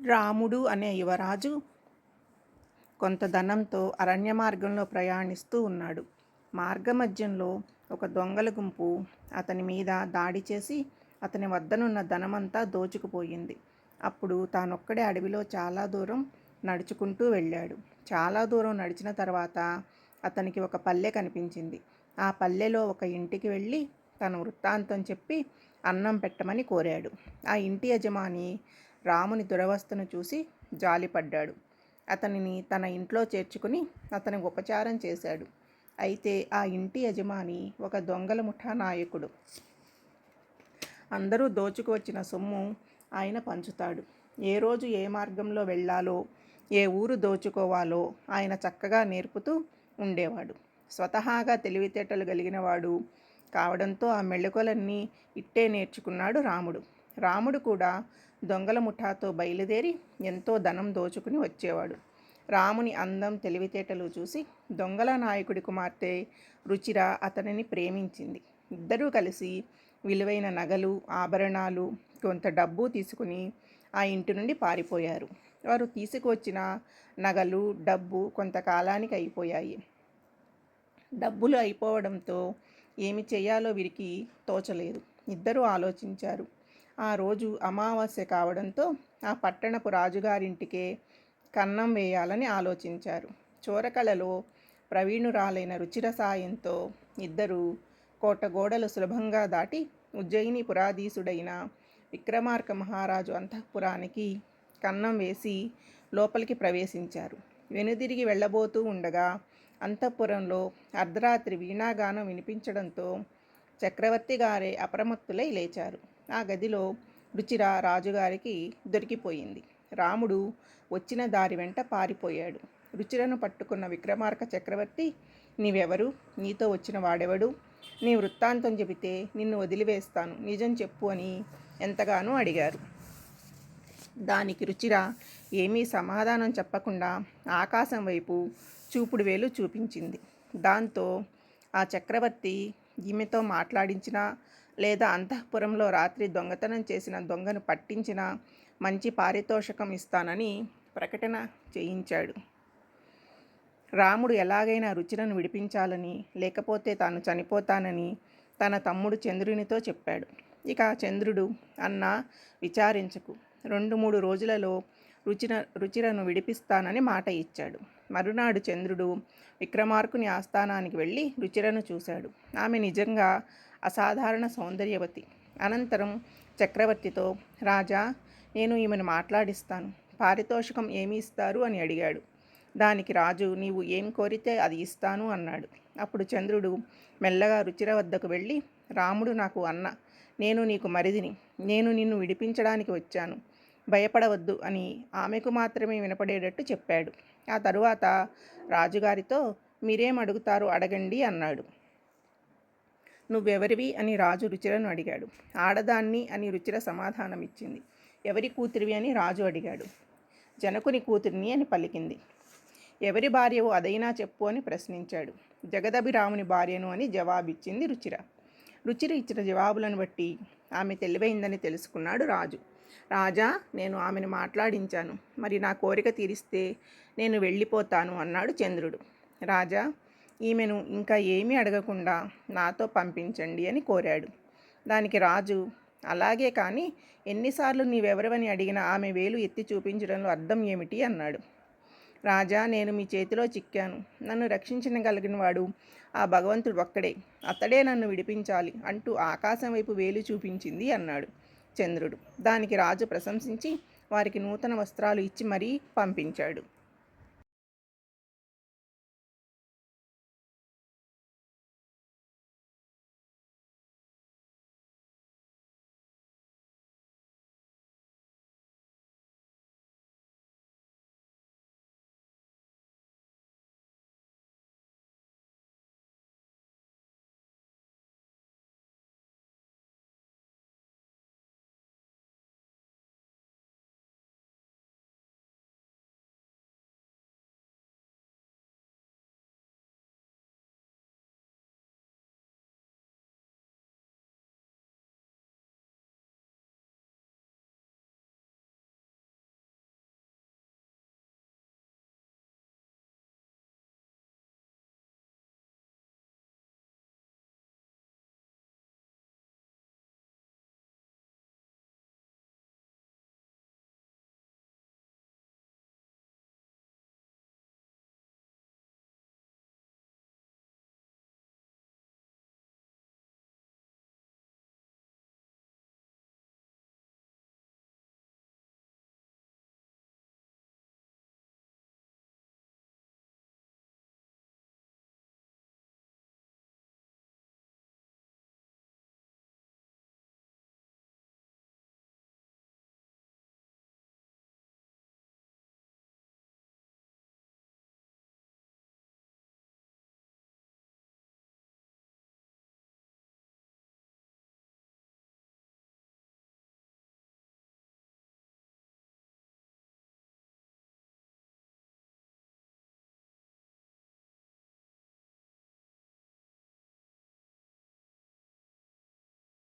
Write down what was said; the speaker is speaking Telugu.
రాముడు అనే యువరాజు కొంత ధనంతో అరణ్య మార్గంలో ప్రయాణిస్తూ ఉన్నాడు. మార్గమధ్యంలో ఒక దొంగల గుంపు అతని మీద దాడి చేసి అతని వద్దనున్న ధనమంతా దోచుకుపోయింది. అప్పుడు తానొక్కడే అడవిలో చాలా దూరం నడుచుకుంటూ వెళ్ళాడు. చాలా దూరం నడిచిన తర్వాత అతనికి ఒక పల్లె కనిపించింది. ఆ పల్లెలో ఒక ఇంటికి వెళ్ళి తన వృత్తాంతం చెప్పి అన్నం పెట్టమని కోరాడు. ఆ ఇంటి యజమాని రాముని దురవస్థను చూసి జాలిపడ్డాడు. అతనిని తన ఇంట్లో చేర్చుకుని అతనికి ఉపచారం చేశాడు. అయితే ఆ ఇంటి యజమాని ఒక దొంగల ముఠా నాయకుడు. అందరూ దోచుకువచ్చిన సొమ్ము ఆయన పంచుతాడు. ఏ రోజు ఏ మార్గంలో వెళ్ళాలో, ఏ ఊరు దోచుకోవాలో ఆయన చక్కగా నేర్పుతూ ఉండేవాడు. స్వతహాగా తెలివితేటలు కలిగినవాడు కావడంతో ఆ మెళకువలన్నీ ఇట్టే నేర్చుకున్నాడు రాముడు. రాముడు కూడా దొంగల ముఠాతో బయలుదేరి ఎంతో ధనం దోచుకుని వచ్చేవాడు. రాముని అందం తెలివితేటలు చూసి దొంగల నాయకుడి కుమార్తె రుచిర అతనిని ప్రేమించింది. ఇద్దరూ కలిసి విలువైన నగలు, ఆభరణాలు, కొంత డబ్బు తీసుకుని ఆ ఇంటి నుండి పారిపోయారు. వారు తీసుకువచ్చిన నగలు, డబ్బు కొంతకాలానికి అయిపోయాయి. డబ్బులు అయిపోవడంతో ఏమి చేయాలో వీరికి తోచలేదు. ఇద్దరూ ఆలోచించారు. ఆ రోజు అమావాస్య కావడంతో ఆ పట్టణపు రాజుగారింటికే కన్నం వేయాలని ఆలోచించారు. చోరకళలో ప్రవీణురాలైన రుచిర సాయంతో ఇద్దరు కోటగోడలు సులభంగా దాటి ఉజ్జయిని పురాధీసుడైన విక్రమార్క మహారాజు అంతఃపురానికి కన్నం వేసి లోపలికి ప్రవేశించారు. వెనుదిరిగి వెళ్ళబోతూ ఉండగా అంతఃపురంలో అర్ధరాత్రి వీణాగానం వినిపించడంతో చక్రవర్తి గారే అప్రమత్తులై లేచారు. ఆ గదిలో రుచిర రాజుగారికి దొరికిపోయింది. రాముడు వచ్చిన దారి వెంట పారిపోయాడు. రుచిరను పట్టుకున్న విక్రమార్క చక్రవర్తి, నీవెవరు? నీతో వచ్చిన వాడెవడు? నీ వృత్తాంతం చెబితే నిన్ను వదిలివేస్తాను, నిజం చెప్పు అని ఎంతగానో అడిగారు. దానికి రుచిర ఏమీ సమాధానం చెప్పకుండా ఆకాశం వైపు చూపుడు వేలు చూపించింది. దాంతో ఆ చక్రవర్తి ఈమెతో మాట్లాడించినా లేదా అంతఃపురంలో రాత్రి దొంగతనం చేసిన దొంగను పట్టించినా మంచి పారితోషికం ఇస్తానని ప్రకటన చేయించాడు. రాముడు ఎలాగైనా రుచిరను విడిపించాలని, లేకపోతే తాను చనిపోతానని తన తమ్ముడు చంద్రునితో చెప్పాడు. ఇక చంద్రుడు, అన్నా విచారించకు, 2-3 రోజులలో రుచిరను విడిపిస్తానని మాట ఇచ్చాడు. మరునాడు చంద్రుడు విక్రమార్కుని ఆస్థానానికి వెళ్ళి రుచిరను చూశాడు. ఆమె నిజంగా అసాధారణ సౌందర్యవతి. అనంతరం చక్రవర్తితో, రాజా, నేను ఈమెను మాట్లాడిస్తాను, పారితోషికం ఏమి ఇస్తారు అని అడిగాడు. దానికి రాజు, నీవు ఏం కోరితే అది ఇస్తాను అన్నాడు. అప్పుడు చంద్రుడు మెల్లగా రుచిర వద్దకు వెళ్ళి, రాముడు నాకు అన్న, నేను నీకు మరిదిని, నేను నిన్ను విడిపించడానికి వచ్చాను, భయపడవద్దు అని ఆమెకు మాత్రమే వినపడేటట్టు చెప్పాడు. ఆ తరువాత రాజుగారితో, మీరేం అడుగుతారో అడగండి అన్నాడు. నువ్వెవరివి అని రాజు రుచిరను అడిగాడు. ఆడదాన్ని అని రుచిర సమాధానం ఇచ్చింది. ఎవరి కూతురివి అని రాజు అడిగాడు. జనకుని కూతురిని అని పలికింది. ఎవరి భార్యవు అదైనా చెప్పు అని ప్రశ్నించాడు. జగదభిరాముని భార్యను అని జవాబిచ్చింది రుచిర. రుచిర ఇచ్చిన జవాబులను బట్టి ఆమె తెలివైందని తెలుసుకున్నాడు రాజు. రాజా, నేను ఆమెను మాట్లాడించాను, మరి నా కోరిక తీరిస్తే నేను వెళ్ళిపోతాను అన్నాడు చంద్రుడు. రాజా, ఈమెను ఇంకా ఏమీ అడగకుండా నాతో పంపించండి అని కోరాడు. దానికి రాజు, అలాగే, కానీ ఎన్నిసార్లు నీవెవరవని అడిగినా ఆమె వేలు ఎత్తి చూపించడంలో అర్థం ఏమిటి అన్నాడు. రాజా, నేను మీ చేతిలో చిక్కాను, నన్ను రక్షించగలిగిన వాడు ఆ భగవంతుడు ఒక్కడే, అతడే నన్ను విడిపించాలి అంటూ ఆకాశం వైపు వేలు చూపించింది అన్నాడు చంద్రుడు. దానికి రాజు ప్రశంసించి వారికి నూతన వస్త్రాలు ఇచ్చి మరీ పంపించాడు.